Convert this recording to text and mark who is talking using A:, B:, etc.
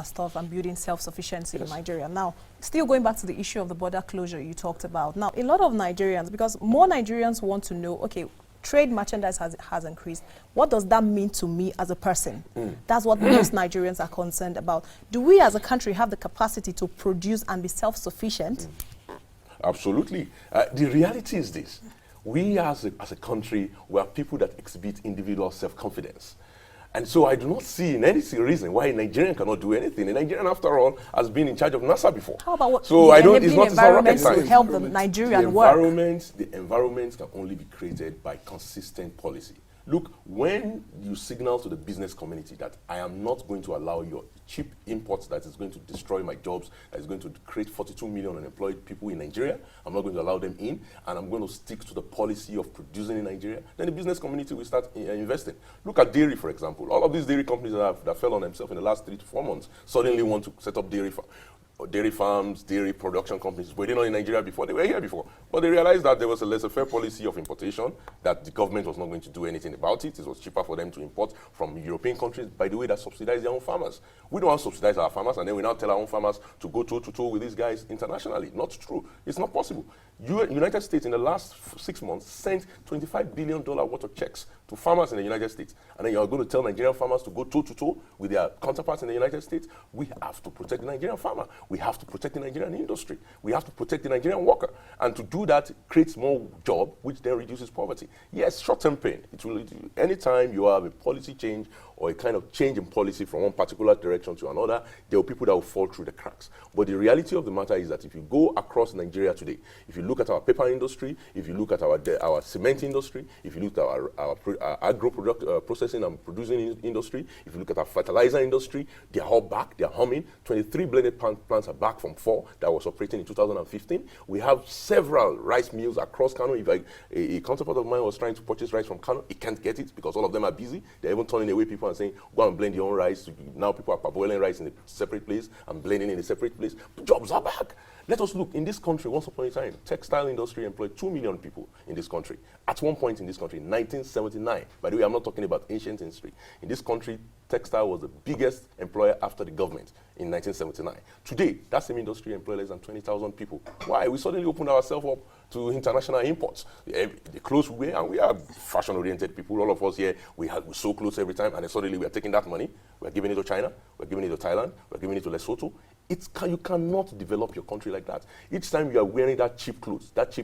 A: stuff and building self-sufficiency in Nigeria. Now, still going back to the issue of the border closure you talked about. Now, a lot of Nigerians, because more Nigerians want to know, okay, trade merchandise has increased. What does that mean to me as a person? That's what most Nigerians are concerned about. Do we as a country have the capacity to produce and be self-sufficient?
B: Absolutely. The reality is this. We as a country, we are people that exhibit individual self-confidence. And so I do not see in any reason why a Nigerian cannot do anything. A Nigerian, after all, has been in charge of NASA before.
A: How about what
B: so
A: the
B: I don't, it's not
A: environment to help the Nigerian work?
B: The environment can only be created by consistent policy. Look, when you signal to the business community that I am not going to allow your cheap imports that is going to destroy my jobs, that is going to create 42 million unemployed people in Nigeria, I'm not going to allow them in, and I'm going to stick to the policy of producing in Nigeria, then the business community will start investing. Look at dairy, for example. All of these dairy companies that fell on themselves in the last 3 to 4 months suddenly want to set up dairy farms, dairy production companies. Were they not in Nigeria before? They were here before. But they realized that there was a laissez-faire policy of importation, that the government was not going to do anything about it. It was cheaper for them to import from European countries, by the way, that subsidize their own farmers. We don't want to subsidize our farmers, and then we now tell our own farmers to go toe-to-toe with these guys internationally. Not true. It's not possible. United States, in the last 6 months, sent $25 billion worth of checks to farmers in the United States. And then you're going to tell Nigerian farmers to go toe-to-toe with their counterparts in the United States? We have to protect the Nigerian farmer. We have to protect the Nigerian industry. We have to protect the Nigerian worker. And to do that creates more job, which then reduces poverty. Yes, short-term pain. Anytime you have a policy change or a kind of change in policy from one particular direction to another, there are people that will fall through the cracks. But the reality of the matter is that if you go across Nigeria today, if you look at our paper industry, if you look at our cement industry, if you look at our agro-processing and producing industry, if you look at our fertilizer industry, they are all back, they are humming. 23 blended plants are back from 4 that was operating in 2015. We have several rice mills across Kano. If a counterpart of mine was trying to purchase rice from Kano, he can't get it because all of them are busy. They're even turning away people and saying, go and blend your own rice. Now people are parboiling rice in a separate place and blending in a separate place. But jobs are back. Let us look. In this country, once upon a time, textile industry employed 2 million people in this country. At one point in this country, 1979. By the way, I'm not talking about ancient history. In this country, textile was the biggest employer after the government in 1979. Today, that same industry employs less than 20,000 people. Why? We suddenly opened ourselves up to international imports. The clothes we wear, and we are fashion-oriented people. All of us here, we sew clothes every time, and then suddenly we are taking that money, we're giving it to China, we're giving it to Thailand, we're giving it to Lesotho. You cannot develop your country like that. Each time you are wearing that cheap clothes, that cheap